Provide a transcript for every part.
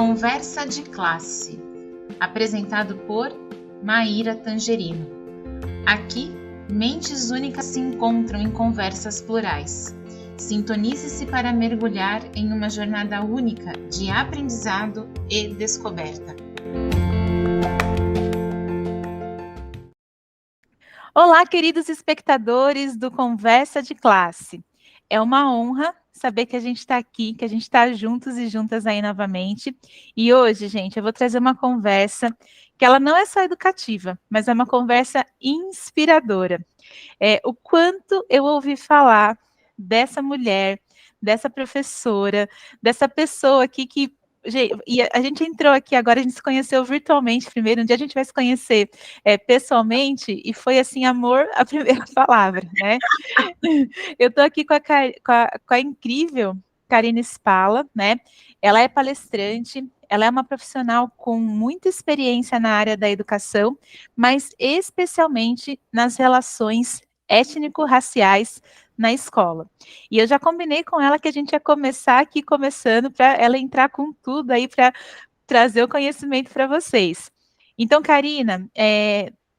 Conversa de Classe, apresentado por Maíra Tangerino. Aqui, mentes únicas se encontram em conversas plurais. Sintonize-se para mergulhar em uma jornada única de aprendizado e descoberta. Olá, queridos espectadores do Conversa de Classe. É uma honra saber que a gente está aqui, que a gente está juntos e juntas aí novamente. E hoje, gente, eu vou trazer uma conversa que ela não é só educativa, mas é uma conversa inspiradora. O quanto eu ouvi falar dessa mulher, dessa professora, dessa pessoa aqui que... E a gente entrou aqui agora, a gente se conheceu virtualmente primeiro, um dia a gente vai se conhecer pessoalmente, e foi assim, amor à primeira palavra, né? Eu estou aqui com a incrível Karine Spala, né? Ela é palestrante, ela é uma profissional com muita experiência na área da educação, mas especialmente nas relações étnico-raciais na escola. E eu já combinei com ela que a gente ia começar aqui começando para ela entrar com tudo aí para trazer o conhecimento para vocês. Então, Karina,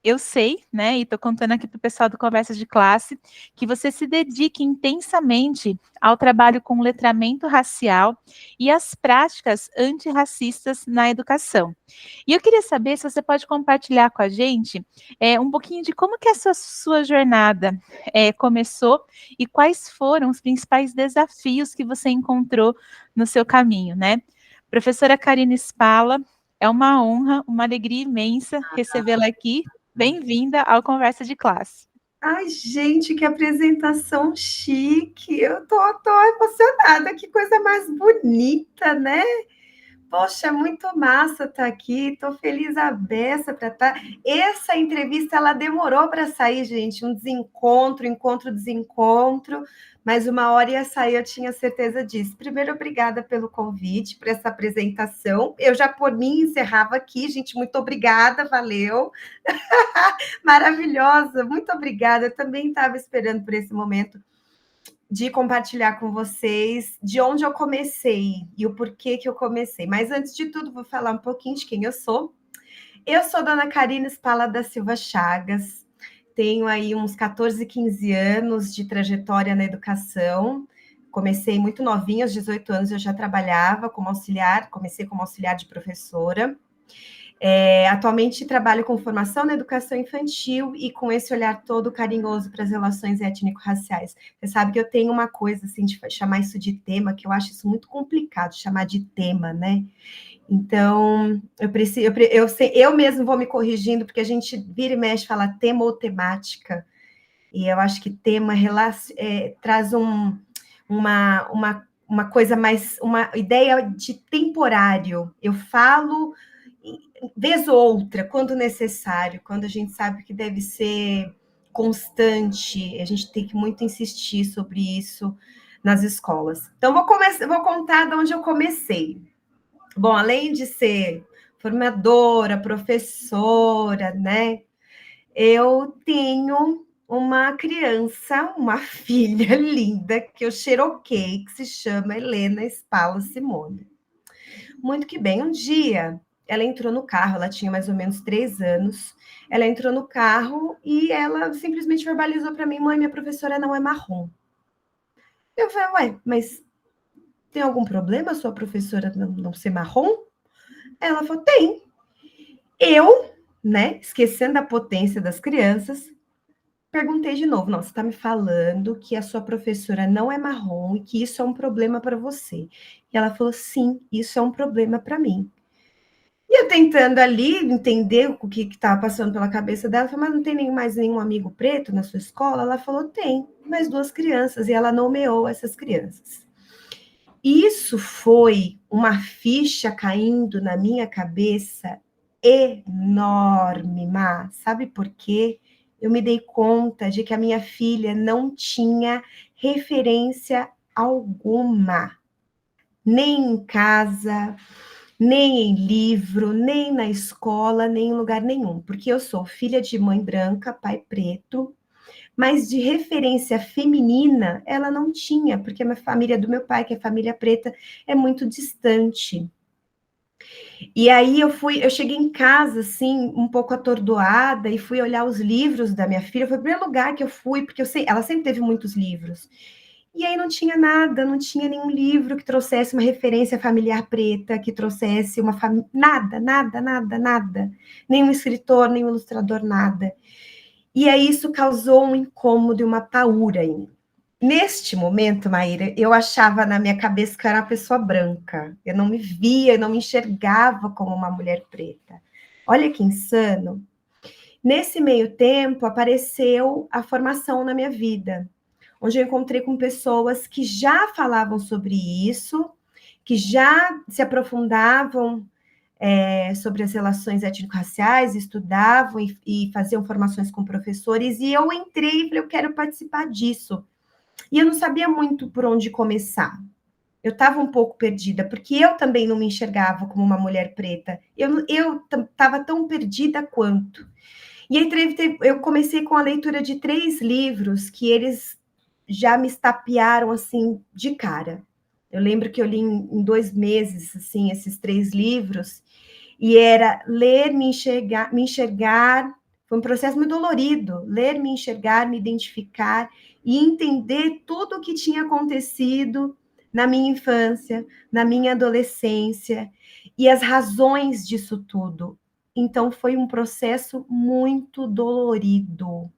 eu sei, né, e estou contando aqui para o pessoal do Conversas de Classe, que você se dedique intensamente ao trabalho com letramento racial e as práticas antirracistas na educação. E eu queria saber se você pode compartilhar com a gente um pouquinho de como que essa sua jornada começou e quais foram os principais desafios que você encontrou no seu caminho, né? Professora Karine Spala, é uma honra, uma alegria imensa recebê-la aqui. Bem-vinda ao Conversa de Classe. Ai, gente, que apresentação chique! Eu tô emocionada, que coisa mais bonita, né? Poxa, muito massa estar aqui, tô feliz a beça para estar. Essa entrevista, ela demorou para sair, gente, um desencontro, encontro, desencontro, mas uma hora ia sair, eu tinha certeza disso. Primeiro, obrigada pelo convite, por essa apresentação. Eu já, por mim, encerrava aqui, gente, muito obrigada, valeu. Maravilhosa, muito obrigada. Eu também estava esperando por esse momento de compartilhar com vocês de onde eu comecei e o porquê que eu comecei. Mas antes de tudo, vou falar um pouquinho de quem eu sou. Eu sou Dona Karine Spala da Silva Chagas, tenho aí uns 14, 15 anos de trajetória na educação. Comecei muito novinha, aos 18 anos eu já trabalhava como auxiliar, comecei como auxiliar de professora. Atualmente trabalho com formação na educação infantil e com esse olhar todo carinhoso para as relações étnico-raciais. Você sabe que eu tenho uma coisa assim de chamar isso de tema, que eu acho isso muito complicado, chamar de tema, né? Então, eu mesmo vou me corrigindo, porque a gente vira e mexe, fala tema ou temática, e eu acho que tema traz uma coisa mais, uma ideia de temporário. Eu falo vez ou outra, quando necessário, quando a gente sabe que deve ser constante, a gente tem que muito insistir sobre isso nas escolas. Então, vou contar de onde eu comecei. Bom, além de ser formadora, professora, né? Eu tenho uma criança, uma filha linda, que eu xeroquei, que se chama Helena Spala Simone. Muito que bem, um dia ela entrou no carro, ela tinha mais ou menos 3 anos, ela entrou no carro e ela simplesmente verbalizou para mim: mãe, minha professora não é marrom. Eu falei: ué, mas tem algum problema a sua professora não ser marrom? Ela falou: tem. Eu, né, esquecendo da potência das crianças, perguntei de novo: não, você está me falando que a sua professora não é marrom e que isso é um problema para você? E ela falou: sim, isso é um problema para mim. E eu tentando ali entender o que estava passando pela cabeça dela, falei: mas não tem mais nenhum amigo preto na sua escola? Ela falou: tem, mais 2 crianças, e ela nomeou essas crianças. Isso foi uma ficha caindo na minha cabeça enorme, Má. Sabe por quê? Eu me dei conta de que a minha filha não tinha referência alguma, nem em casa, nem em livro, nem na escola, nem em lugar nenhum, porque eu sou filha de mãe branca, pai preto, mas de referência feminina ela não tinha, porque a família do meu pai, que é família preta, é muito distante. E aí eu cheguei em casa, assim, um pouco atordoada, e fui olhar os livros da minha filha. Foi o primeiro lugar que eu fui, porque ela sempre teve muitos livros. E aí não tinha nada, não tinha nenhum livro que trouxesse uma referência familiar preta, que trouxesse uma família. Nada, nada, nada, nada. Nenhum escritor, nenhum ilustrador, nada. E aí isso causou um incômodo e uma paura em mim. Neste momento, Maíra, eu achava na minha cabeça que eu era uma pessoa branca. Eu não me via, eu não me enxergava como uma mulher preta. Olha que insano. Nesse meio tempo, apareceu a formação na minha vida, onde eu encontrei com pessoas que já falavam sobre isso, que já se aprofundavam sobre as relações étnico-raciais, estudavam e faziam formações com professores, e eu entrei e falei, eu quero participar disso. E eu não sabia muito por onde começar. Eu estava um pouco perdida, porque eu também não me enxergava como uma mulher preta. Eu estava tão perdida quanto. E aí eu comecei com a leitura de 3 livros que eles já me estapearam assim de cara. Eu lembro que eu li em 2 meses assim esses 3 livros, e era ler, me enxergar. Foi um processo muito dolorido, ler, me enxergar, me identificar e entender tudo o que tinha acontecido na minha infância, na minha adolescência, e as razões disso tudo. Então, foi um processo muito dolorido.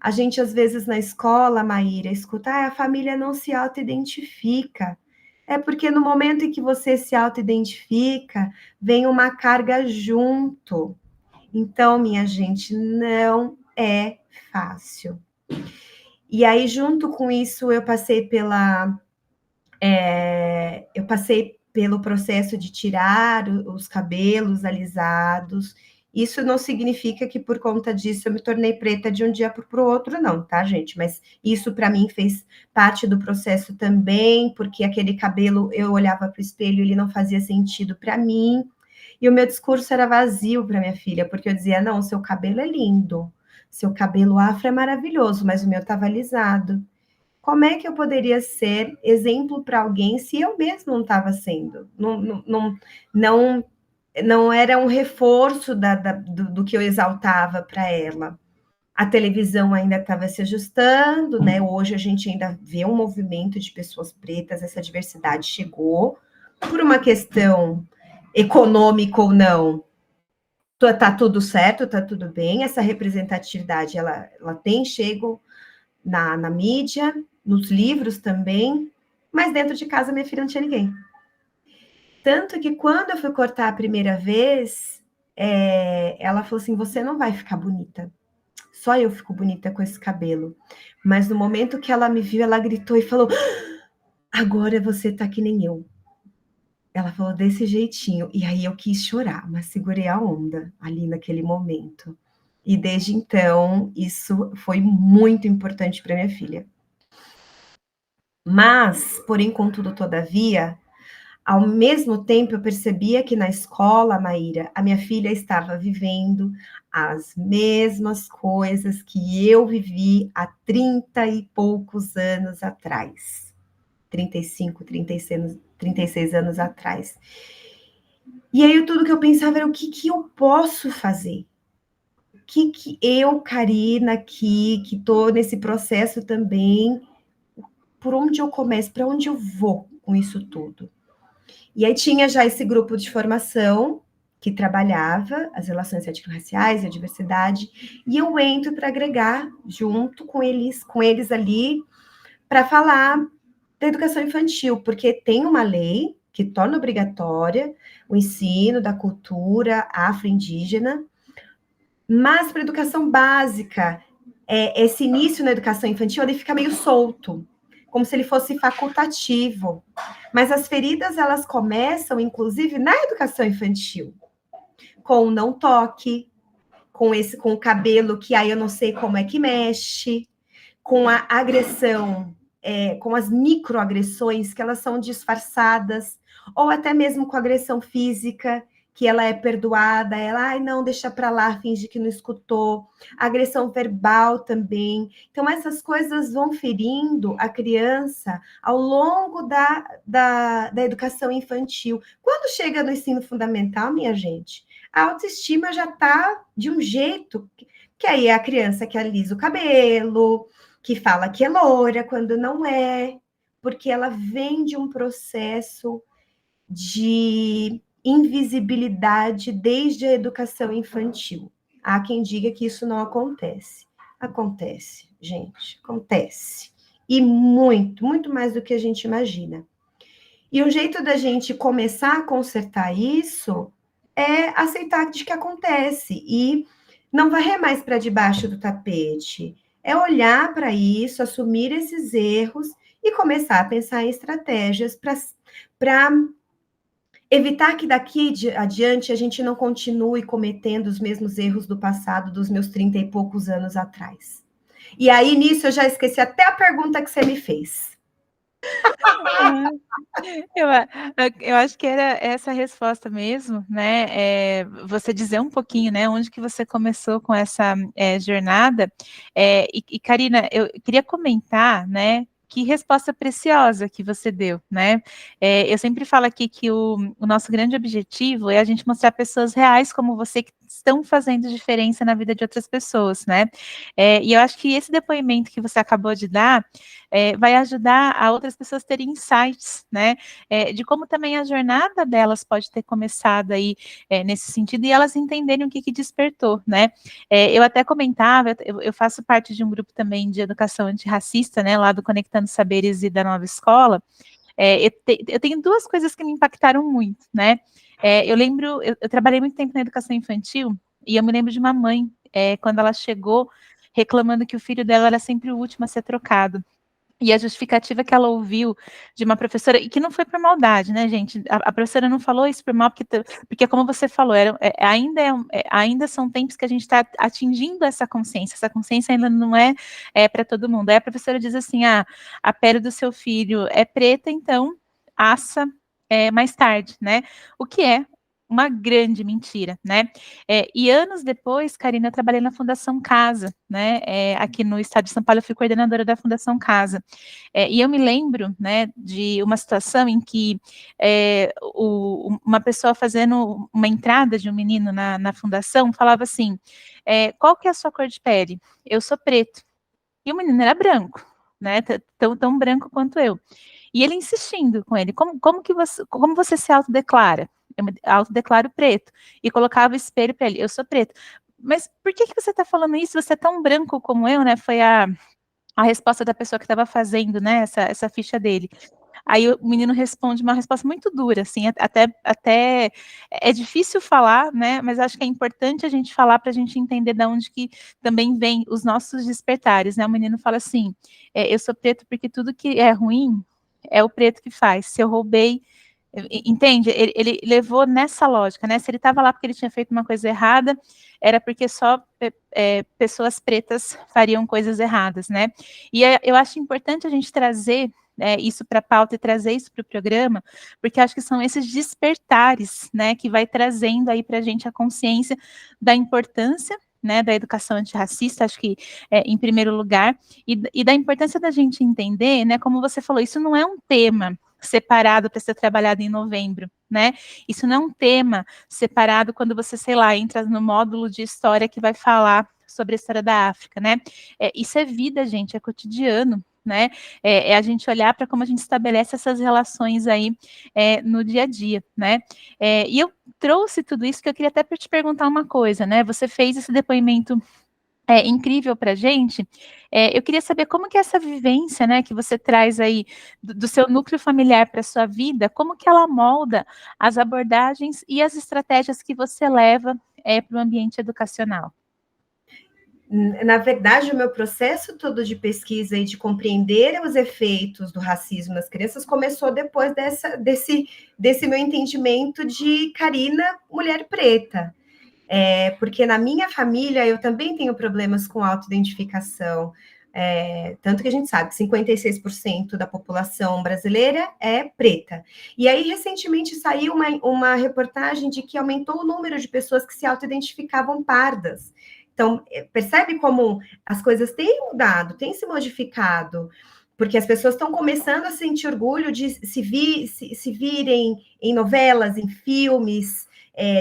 A gente, às vezes, na escola, Maíra, escuta, a família não se auto-identifica. É porque no momento em que você se auto-identifica, vem uma carga junto. Então, minha gente, não é fácil. E aí, junto com isso, eu passei pelo processo de tirar os cabelos alisados. Isso não significa que por conta disso eu me tornei preta de um dia para o outro, não, tá, gente? Mas isso para mim fez parte do processo também, porque aquele cabelo, eu olhava para o espelho, ele não fazia sentido para mim. E o meu discurso era vazio para minha filha, porque eu dizia: não, seu cabelo é lindo, seu cabelo afro é maravilhoso, mas o meu estava alisado. Como é que eu poderia ser exemplo para alguém se eu mesmo não estava sendo? Não era um reforço do que eu exaltava para ela. A televisão ainda estava se ajustando, né? Hoje a gente ainda vê um movimento de pessoas pretas, essa diversidade chegou por uma questão econômica ou não. Tá tudo certo, tá tudo bem. Essa representatividade ela tem chego na mídia, nos livros também, mas dentro de casa minha filha não tinha ninguém. Tanto que quando eu fui cortar a primeira vez, ela falou assim: você não vai ficar bonita. Só eu fico bonita com esse cabelo. Mas no momento que ela me viu, ela gritou e falou: agora você tá que nem eu. Ela falou desse jeitinho. E aí eu quis chorar, mas segurei a onda ali naquele momento. E desde então, isso foi muito importante para minha filha. Mas, porém, contudo, todavia, ao mesmo tempo eu percebia que na escola, Maíra, a minha filha estava vivendo as mesmas coisas que eu vivi há 30 e poucos anos atrás. 35, 36 anos atrás. E aí tudo que eu pensava era o que eu posso fazer? O que eu, Karina, aqui, que estou nesse processo também, por onde eu começo, para onde eu vou com isso tudo? E aí tinha já esse grupo de formação que trabalhava as relações étnico-raciais, a diversidade, e eu entro para agregar junto com eles ali, para falar da educação infantil, porque tem uma lei que torna obrigatória o ensino da cultura afro-indígena, mas para a educação básica, esse início na educação infantil, ele fica meio solto, como se ele fosse facultativo. Mas as feridas, elas começam, inclusive, na educação infantil, com o não toque, com o cabelo que aí eu não sei como é que mexe, com a agressão, com as microagressões que elas são disfarçadas, ou até mesmo com agressão física, que ela é perdoada, ela, ai, não, deixa para lá, finge que não escutou. Agressão verbal também. Então, essas coisas vão ferindo a criança ao longo da educação infantil. Quando chega no ensino fundamental, minha gente, a autoestima já está de um jeito que aí é a criança que alisa o cabelo, que fala que é loura quando não é, porque ela vem de um processo de invisibilidade desde a educação infantil. Há quem diga que isso não acontece. Acontece, gente, acontece. E muito, muito mais do que a gente imagina. E o jeito da gente começar a consertar isso é aceitar de que acontece e não varrer mais para debaixo do tapete. É olhar para isso, assumir esses erros e começar a pensar em estratégias para evitar que daqui adiante a gente não continue cometendo os mesmos erros do passado, dos meus 30 e poucos anos atrás. E aí, nisso, eu já esqueci até a pergunta que você me fez. Eu, eu acho que era essa a resposta mesmo, né? Você dizer um pouquinho, né? Onde que você começou com essa jornada. E, Karina, eu queria comentar, né? Que resposta preciosa que você deu, né? Eu sempre falo aqui que o nosso grande objetivo é a gente mostrar pessoas reais como você que estão fazendo diferença na vida de outras pessoas, né? E eu acho que esse depoimento que você acabou de dar vai ajudar a outras pessoas terem insights, né? De como também a jornada delas pode ter começado aí nesse sentido e elas entenderem o que despertou, né? Eu até comentava, eu faço parte de um grupo também de educação antirracista, né? Lá do Conectando Saberes e da Nova Escola. Eu tenho duas coisas que me impactaram muito, né? Eu lembro, eu trabalhei muito tempo na educação infantil e eu me lembro de uma mãe, quando ela chegou reclamando que o filho dela era sempre o último a ser trocado. E a justificativa que ela ouviu de uma professora, e que não foi por maldade, né, gente? A professora não falou isso por mal, porque como você falou, ainda são tempos que a gente está atingindo essa consciência ainda não é para todo mundo. Aí a professora diz assim: a pele do seu filho é preta, então assa mais tarde, né? O que é uma grande mentira, né? E anos depois, Karina, eu trabalhei na Fundação Casa, né? Aqui no estado de São Paulo, eu fui coordenadora da Fundação Casa. E eu me lembro, né, de uma situação em que uma pessoa fazendo uma entrada de um menino na fundação falava assim: qual que é a sua cor de pele? Eu sou preto. E o menino era branco, né? Tão branco quanto eu. E ele insistindo com ele: como você se autodeclara? Eu me autodeclaro preto. E colocava o espelho para ele: eu sou preto. Mas por que você está falando isso? Você é tão branco como eu, né? Foi a resposta da pessoa que estava fazendo, né, essa ficha dele. Aí o menino responde uma resposta muito dura, assim, até é difícil falar, né, mas acho que é importante a gente falar para a gente entender de onde que também vem os nossos despertares, né. O menino fala assim: eu sou preto porque tudo que é ruim é o preto que faz. Se eu roubei, entende? Ele levou nessa lógica, né? Se ele estava lá porque ele tinha feito uma coisa errada, era porque só pessoas pretas fariam coisas erradas, né? E eu acho importante a gente trazer isso para a pauta e trazer isso para o programa, porque acho que são esses despertares, né, que vai trazendo aí para a gente a consciência da importância, né, da educação antirracista, acho que em primeiro lugar, e da importância da gente entender, né, como você falou, isso não é um tema separado para ser trabalhado em novembro, né? Isso não é um tema separado quando você, sei lá, entra no módulo de história que vai falar sobre a história da África, né? Isso é vida, gente, é cotidiano, né? A gente olhar para como a gente estabelece essas relações aí no dia a dia, né? E eu trouxe tudo isso que eu queria até te perguntar uma coisa, né? Você fez esse depoimento incrível para a gente. Eu queria saber como que essa vivência, né, que você traz aí do seu núcleo familiar para a sua vida, como que ela molda as abordagens e as estratégias que você leva para o ambiente educacional. Na verdade, o meu processo todo de pesquisa e de compreender os efeitos do racismo nas crianças começou depois desse meu entendimento de Karina, mulher preta. Porque na minha família eu também tenho problemas com autoidentificação. Tanto que a gente sabe que 56% da população brasileira é preta. E aí, recentemente, saiu uma reportagem de que aumentou o número de pessoas que se auto-identificavam pardas. Então, percebe como as coisas têm mudado, têm se modificado, porque as pessoas estão começando a sentir orgulho de se virem em novelas, em filmes,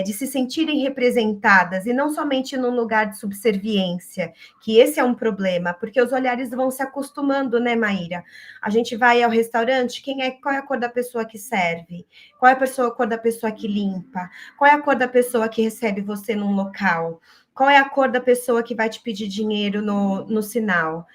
de se sentirem representadas, e não somente num lugar de subserviência, que esse é um problema, porque os olhares vão se acostumando, né, Maíra? A gente vai ao restaurante, qual é a cor da pessoa que serve? Qual é a cor da pessoa que limpa? Qual é a cor da pessoa que recebe você num local? Qual é a cor da pessoa que vai te pedir dinheiro no sinal?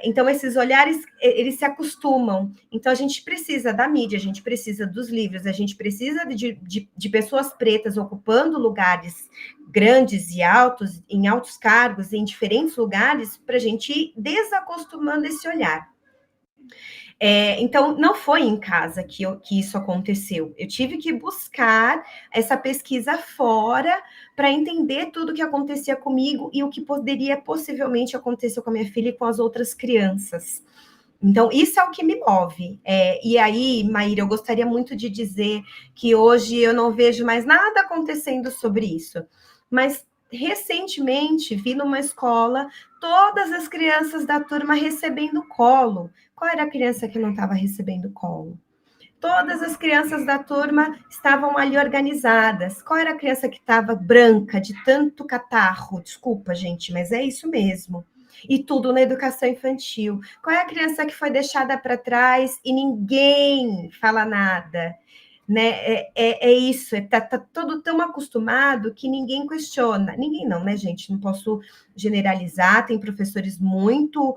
Então, esses olhares, eles se acostumam. Então, a gente precisa da mídia, a gente precisa dos livros, a gente precisa de pessoas pretas ocupando lugares grandes e altos, em altos cargos, em diferentes lugares, para a gente ir desacostumando esse olhar. Então, não foi em casa que isso aconteceu. Eu tive que buscar essa pesquisa fora para entender tudo o que acontecia comigo e o que poderia possivelmente acontecer com a minha filha e com as outras crianças. Então, isso é o que me move. E aí, Maíra, eu gostaria muito de dizer que hoje eu não vejo mais nada acontecendo sobre isso. Mas, recentemente, vi numa escola todas as crianças da turma recebendo colo. Qual era a criança que não estava recebendo colo? Todas as crianças da turma estavam ali organizadas. Qual era a criança que estava branca, de tanto catarro? Desculpa, gente, mas é isso mesmo. E tudo na educação infantil. Qual é a criança que foi deixada para trás e ninguém fala nada? Né? Isso, tá todo tão acostumado que ninguém questiona. Ninguém não, né, gente? Não posso generalizar, tem professores muito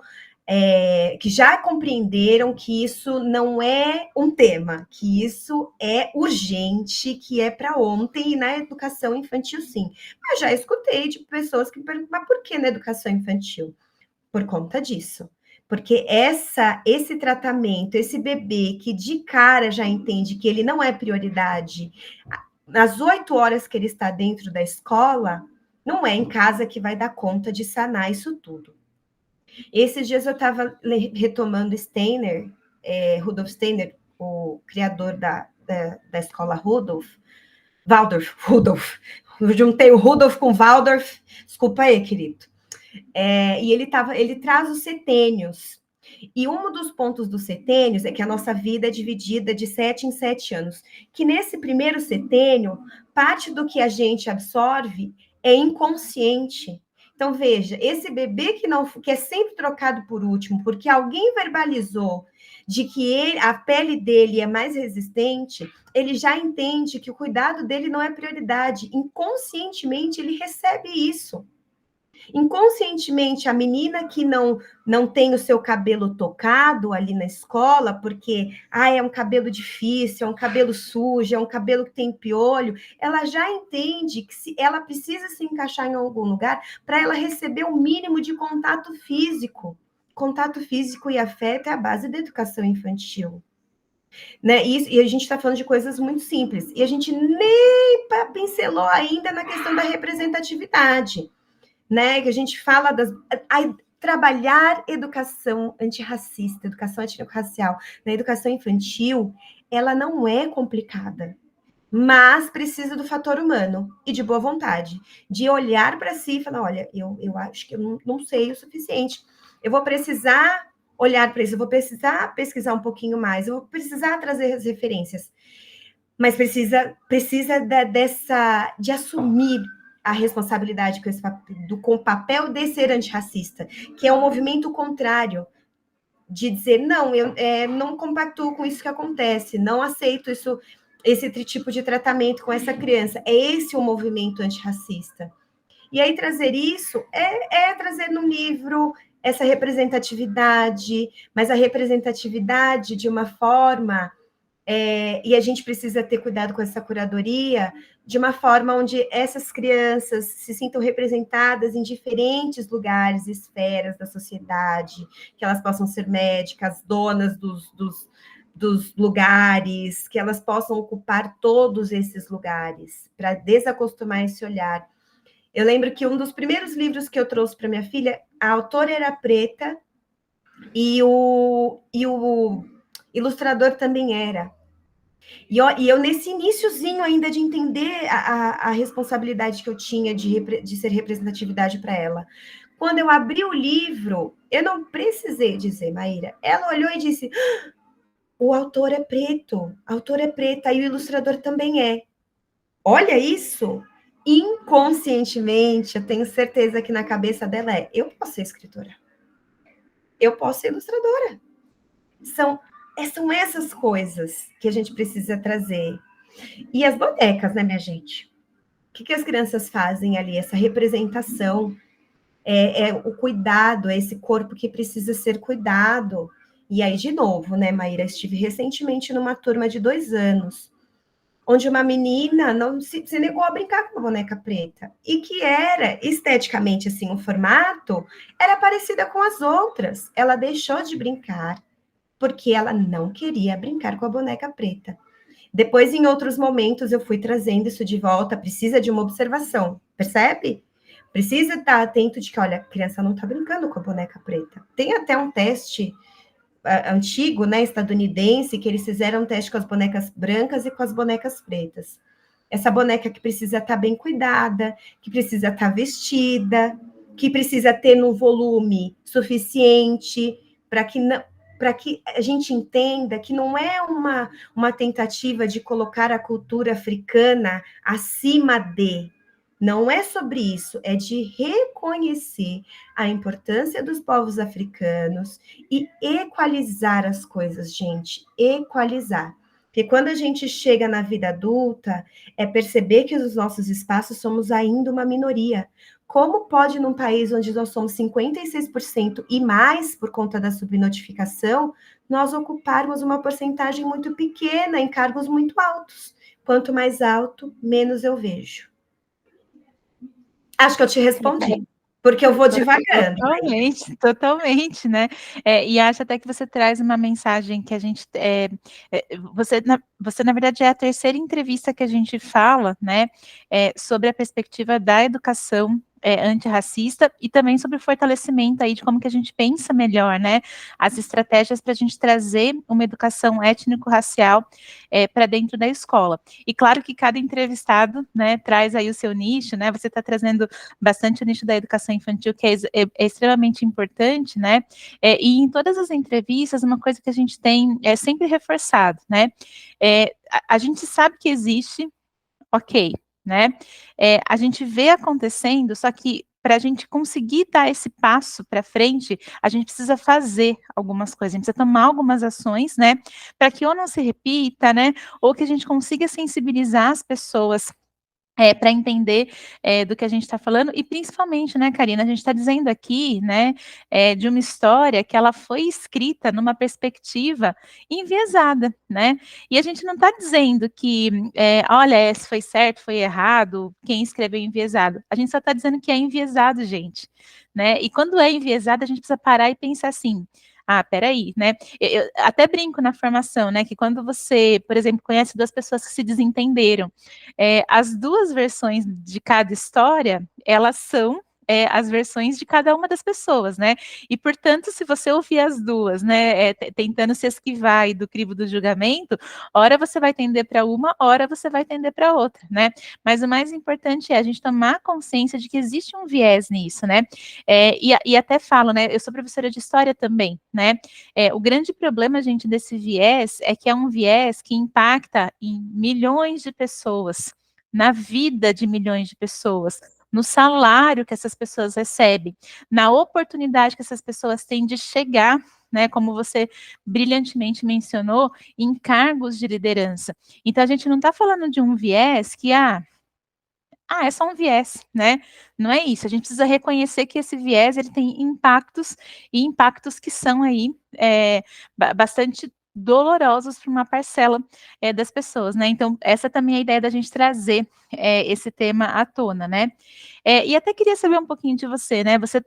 que já compreenderam que isso não é um tema, que isso é urgente, que é para ontem e na educação infantil, sim. Mas já escutei de pessoas que perguntam, mas por que na educação infantil? Por conta disso. Porque esse tratamento, esse bebê que de cara já entende que ele não é prioridade, nas 8 horas que ele está dentro da escola, não é em casa que vai dar conta de sanar isso tudo. Esses dias eu estava retomando Steiner, Rudolf Steiner, o criador da escola Waldorf. Eu juntei o Rudolf com Waldorf, desculpa aí, querido. E ele traz os setênios. E um dos pontos dos setênios é que a nossa vida é dividida de 7 em 7 anos. Que nesse primeiro setênio, parte do que a gente absorve é inconsciente. Então, veja, esse bebê que é sempre trocado por último, porque alguém verbalizou de que a pele dele é mais resistente, ele já entende que o cuidado dele não é prioridade. Inconscientemente, ele recebe isso. Inconscientemente, a menina que não tem o seu cabelo tocado ali na escola, porque é um cabelo difícil, é um cabelo sujo, é um cabelo que tem piolho, ela já entende que ela precisa se encaixar em algum lugar para ela receber o mínimo de contato físico. Contato físico e afeto é a base da educação infantil. Né? E a gente está falando de coisas muito simples. E a gente nem pincelou ainda na questão da representatividade. Né, que a gente fala trabalhar educação antirracista, educação antirracial na educação infantil, ela não é complicada, mas precisa do fator humano e de boa vontade, de olhar para si e falar, olha, eu acho que eu não sei o suficiente, eu vou precisar olhar para isso, eu vou precisar pesquisar um pouquinho mais, eu vou precisar trazer as referências, mas precisa de assumir a responsabilidade com o papel de ser antirracista, que é um movimento contrário, de dizer, não, eu não compactuo com isso que acontece, não aceito esse tipo de tratamento com essa criança. É esse o movimento antirracista. E aí trazer isso trazer no livro essa representatividade, mas a representatividade de uma forma... e a gente precisa ter cuidado com essa curadoria de uma forma onde essas crianças se sintam representadas em diferentes lugares, esferas da sociedade, que elas possam ser médicas, donas dos lugares, que elas possam ocupar todos esses lugares, para desacostumar esse olhar. Eu lembro que um dos primeiros livros que eu trouxe para minha filha, a autora era preta e o ilustrador também era. E eu nesse iniciozinho ainda de entender a responsabilidade que eu tinha de ser representatividade para ela. Quando eu abri o livro, eu não precisei dizer, Maíra. Ela olhou e disse: o autor é preto, a autora é preta, e o ilustrador também é. Olha isso! Inconscientemente, eu tenho certeza que na cabeça dela eu posso ser escritora. Eu posso ser ilustradora. São essas coisas que a gente precisa trazer. E as bonecas, né, minha gente? O que as crianças fazem ali? Essa representação, o cuidado, é esse corpo que precisa ser cuidado. E aí, de novo, né, Maíra? Estive recentemente numa turma de 2 anos, onde uma menina não se negou a brincar com a boneca preta. E que era, esteticamente, assim, o formato era parecida com as outras. Ela deixou de brincar porque ela não queria brincar com a boneca preta. Depois, em outros momentos, eu fui trazendo isso de volta. Precisa de uma observação, percebe? Precisa estar atento de que, olha, a criança não está brincando com a boneca preta. Tem até um teste antigo, né, estadunidense, que eles fizeram um teste com as bonecas brancas e com as bonecas pretas. Essa boneca que precisa estar bem cuidada, que precisa estar vestida, que precisa ter no volume suficiente para que a gente entenda que não é uma tentativa de colocar a cultura africana acima de. Não é sobre isso, é de reconhecer a importância dos povos africanos e equalizar as coisas, gente, equalizar. Porque quando a gente chega na vida adulta, é perceber que os nossos espaços somos ainda uma minoria. Como pode, num país onde nós somos 56% e mais por conta da subnotificação, nós ocuparmos uma porcentagem muito pequena em cargos muito altos? Quanto mais alto, menos eu vejo. Acho que eu te respondi, porque eu vou divagando. Totalmente, né? E acho até que você traz uma mensagem que a gente... você, na verdade, é a terceira entrevista que a gente fala, né? Sobre a perspectiva da educação antirracista e também sobre o fortalecimento aí de como que a gente pensa melhor, né? As estratégias para a gente trazer uma educação étnico-racial para dentro da escola. E claro que cada entrevistado, né, traz aí o seu nicho, né? Você está trazendo bastante o nicho da educação infantil, que é extremamente importante, né? E em todas as entrevistas, uma coisa que a gente tem sempre reforçado, né? A gente sabe que existe, ok, né? A gente vê acontecendo, só que para a gente conseguir dar esse passo para frente, a gente precisa fazer algumas coisas, a gente precisa tomar algumas ações, né? Para que ou não se repita, né? Ou que a gente consiga sensibilizar as pessoas para entender do que a gente está falando, e principalmente, né, Karina, a gente está dizendo aqui, né, de uma história que ela foi escrita numa perspectiva enviesada, né, e a gente não está dizendo que, olha, se foi certo, foi errado, quem escreveu enviesado, a gente só está dizendo que é enviesado, gente, né, e quando é enviesado, a gente precisa parar e pensar assim, peraí, né? Eu até brinco na formação, né? Que quando você, por exemplo, conhece 2 pessoas que se desentenderam, as 2 versões de cada história, elas são as versões de cada uma das pessoas, né? E, portanto, se você ouvir as 2, né, tentando se esquivar do crivo do julgamento, ora você vai tender para uma, ora você vai tender para outra, né? Mas o mais importante é a gente tomar consciência de que existe um viés nisso, né? E até falo, né? Eu sou professora de história também, né? O grande problema, gente, desse viés é que é um viés que impacta em milhões de pessoas, na vida de milhões de pessoas, no salário que essas pessoas recebem, na oportunidade que essas pessoas têm de chegar, né, como você brilhantemente mencionou, em cargos de liderança. Então, a gente não está falando de um viés que, é só um viés, né? Não é isso. A gente precisa reconhecer que esse viés ele tem impactos, e impactos que são aí bastante dolorosos para uma parcela das pessoas, né? Então, essa também é a ideia da gente trazer esse tema à tona, né? E até queria saber um pouquinho de você, né? Você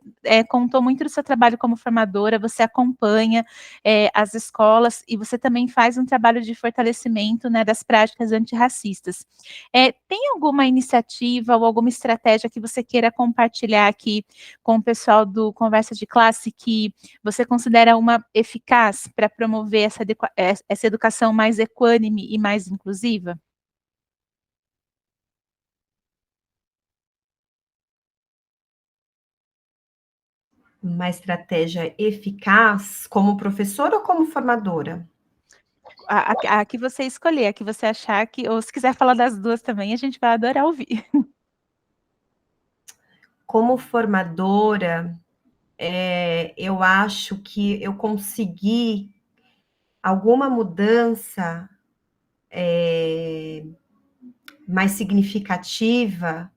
contou muito do seu trabalho como formadora, você acompanha as escolas e você também faz um trabalho de fortalecimento, né, das práticas antirracistas. Tem alguma iniciativa ou alguma estratégia que você queira compartilhar aqui com o pessoal do Conversa de Classe que você considera uma eficaz para promover essa educação mais equânime e mais inclusiva? Uma estratégia eficaz como professora ou como formadora? A que você escolher, a que você achar que, ou se quiser falar das duas também, a gente vai adorar ouvir. Como formadora, eu acho que eu consegui alguma mudança mais significativa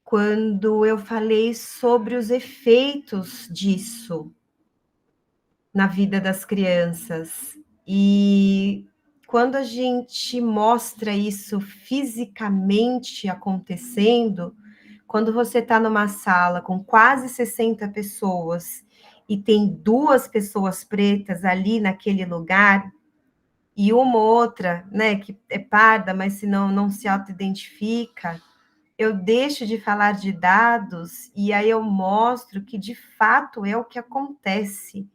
quando eu falei sobre os efeitos disso na vida das crianças. E quando a gente mostra isso fisicamente acontecendo, quando você está numa sala com quase 60 pessoas e tem 2 pessoas pretas ali naquele lugar, e uma outra, né, que é parda, mas se não se auto-identifica, eu deixo de falar de dados e aí eu mostro que de fato é o que acontece.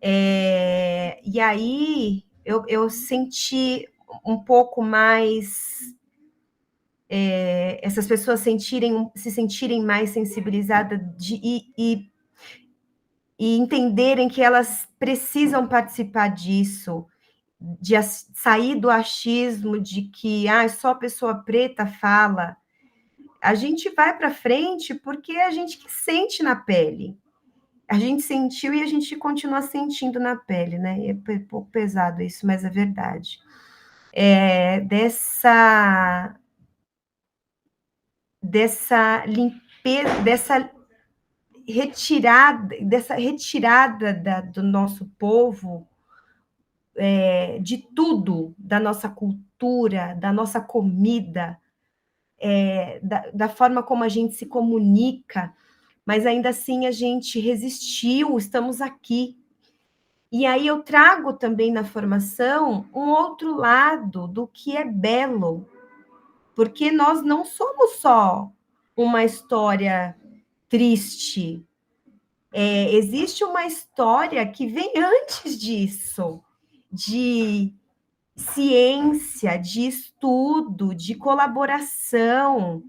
E aí eu senti um pouco mais essas pessoas se sentirem mais sensibilizadas e entenderem que elas precisam participar disso, de sair do achismo de que só pessoa preta fala. A gente vai para frente porque a gente que sente na pele. A gente sentiu e a gente continua sentindo na pele, né? É um pouco pesado isso, mas é verdade. Dessa limpeza, dessa retirada do nosso povo, de tudo, da nossa cultura, da nossa comida, da forma como a gente se comunica, mas ainda assim a gente resistiu, estamos aqui. E aí eu trago também na formação um outro lado do que é belo, porque nós não somos só uma história triste, existe uma história que vem antes disso, de ciência, de estudo, de colaboração.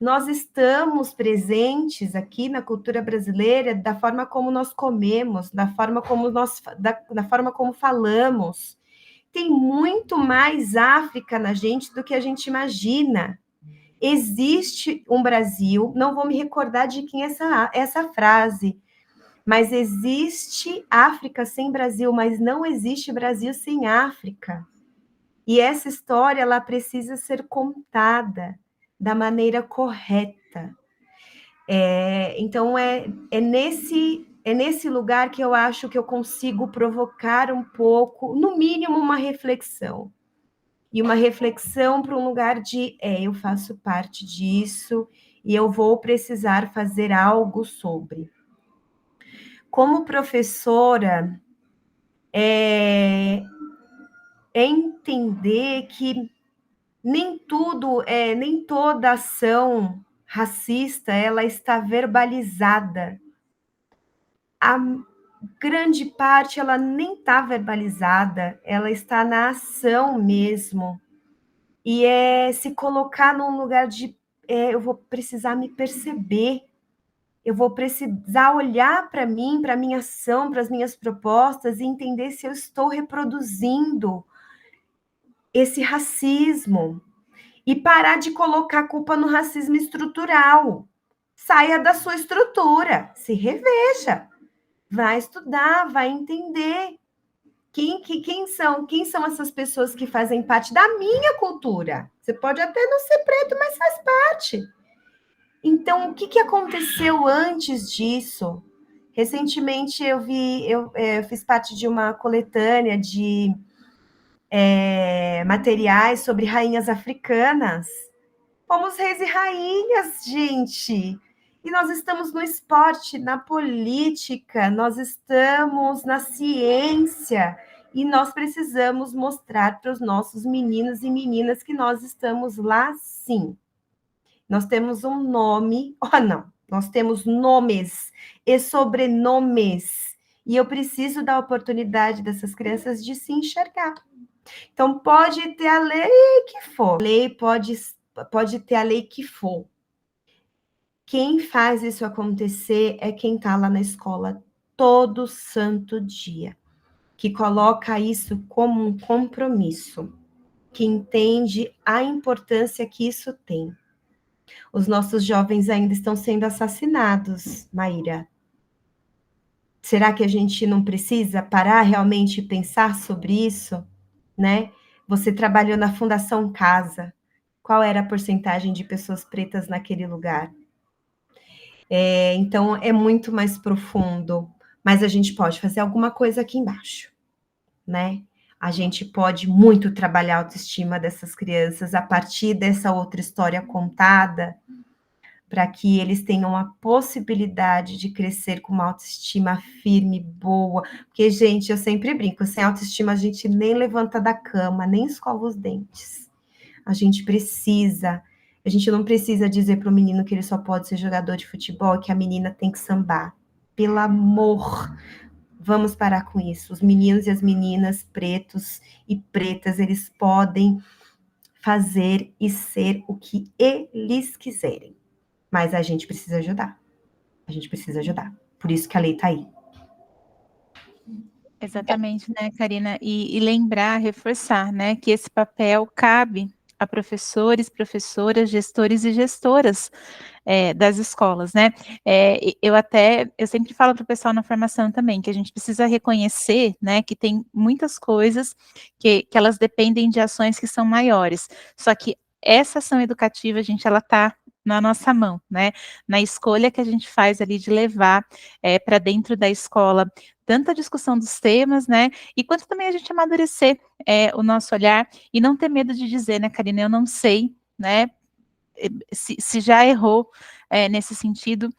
Nós estamos presentes aqui na cultura brasileira da forma como nós comemos, da forma como falamos. Tem muito mais África na gente do que a gente imagina. Existe um Brasil, não vou me recordar de quem é essa frase, mas existe África sem Brasil, mas não existe Brasil sem África. E essa história ela precisa ser contada da maneira correta. Então, nesse lugar que eu acho que eu consigo provocar um pouco, no mínimo, uma reflexão. E uma reflexão para um lugar de, eu faço parte disso e eu vou precisar fazer algo sobre. Como professora, é entender que nem toda ação racista ela está verbalizada. A grande parte ela nem está verbalizada, ela está na ação mesmo. E se colocar num lugar de eu vou precisar me perceber, eu vou precisar olhar para mim, para a minha ação, para as minhas propostas e entender se eu estou reproduzindo esse racismo. E parar de colocar a culpa no racismo estrutural. Saia da sua estrutura, se reveja, vai estudar, vai entender quem são essas pessoas que fazem parte da minha cultura. Você pode até não ser preto, mas faz parte. Então, o que aconteceu antes disso? Recentemente eu fiz parte de uma coletânea de materiais sobre rainhas africanas. Fomos reis e rainhas, gente. E nós estamos no esporte, na política, nós estamos na ciência. E nós precisamos mostrar para os nossos meninos e meninas que nós estamos lá, sim. Nós temos um nome, não, nós temos nomes e sobrenomes. E eu preciso dar a oportunidade dessas crianças de se enxergar. Então, pode ter a lei que for, pode ter a lei que for. Quem faz isso acontecer é quem está lá na escola todo santo dia, que coloca isso como um compromisso, que entende a importância que isso tem. Os nossos jovens ainda estão sendo assassinados, Maíra. Será que a gente não precisa parar realmente e pensar sobre isso, né? Você trabalhou na Fundação Casa. Qual era a porcentagem de pessoas pretas naquele lugar? Então, é muito mais profundo, mas a gente pode fazer alguma coisa aqui embaixo, né? A gente pode muito trabalhar a autoestima dessas crianças a partir dessa outra história contada, para que eles tenham a possibilidade de crescer com uma autoestima firme, boa. Porque, gente, eu sempre brinco, sem autoestima a gente nem levanta da cama, nem escova os dentes. A gente não precisa dizer para o menino que ele só pode ser jogador de futebol, que a menina tem que sambar. Pelo amor, vamos parar com isso. Os meninos e as meninas pretos e pretas, eles podem fazer e ser o que eles quiserem. Mas a gente precisa ajudar. A gente precisa ajudar. Por isso que a lei está aí. Exatamente, né, Karina? E lembrar, reforçar, né, que esse papel cabe a professores, professoras, gestores e gestoras das escolas, né? Eu sempre falo para o pessoal na formação também que a gente precisa reconhecer, né, que tem muitas coisas que elas dependem de ações que são maiores. Só que essa ação educativa, gente, ela está na nossa mão, né? Na escolha que a gente faz ali de levar para dentro da escola tanta discussão dos temas, né? E quanto também a gente amadurecer o nosso olhar e não ter medo de dizer, né, Karina, eu não sei, né? Se já errou nesse sentido,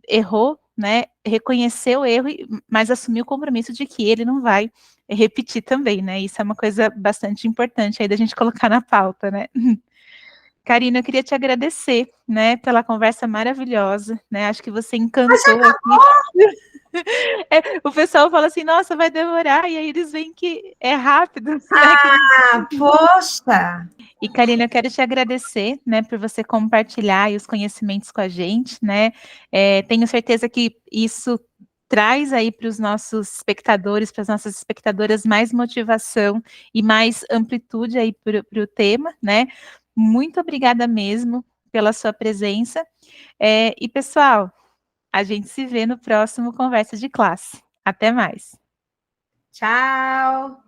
errou, né? Reconheceu o erro, mas assumiu o compromisso de que ele não vai repetir também, né? Isso é uma coisa bastante importante aí da gente colocar na pauta, né? Karina, eu queria te agradecer, né, pela conversa maravilhosa, né? Acho que você encantou aqui. O pessoal fala assim, nossa, vai demorar, e aí eles veem que é rápido, né? Poxa! E, Karina, eu quero te agradecer, né, por você compartilhar aí os conhecimentos com a gente, né? Tenho certeza que isso traz aí para os nossos espectadores, para as nossas espectadoras, mais motivação e mais amplitude aí para o tema, né? Muito obrigada mesmo pela sua presença. E, pessoal, a gente se vê no próximo Conversa de Classe. Até mais. Tchau!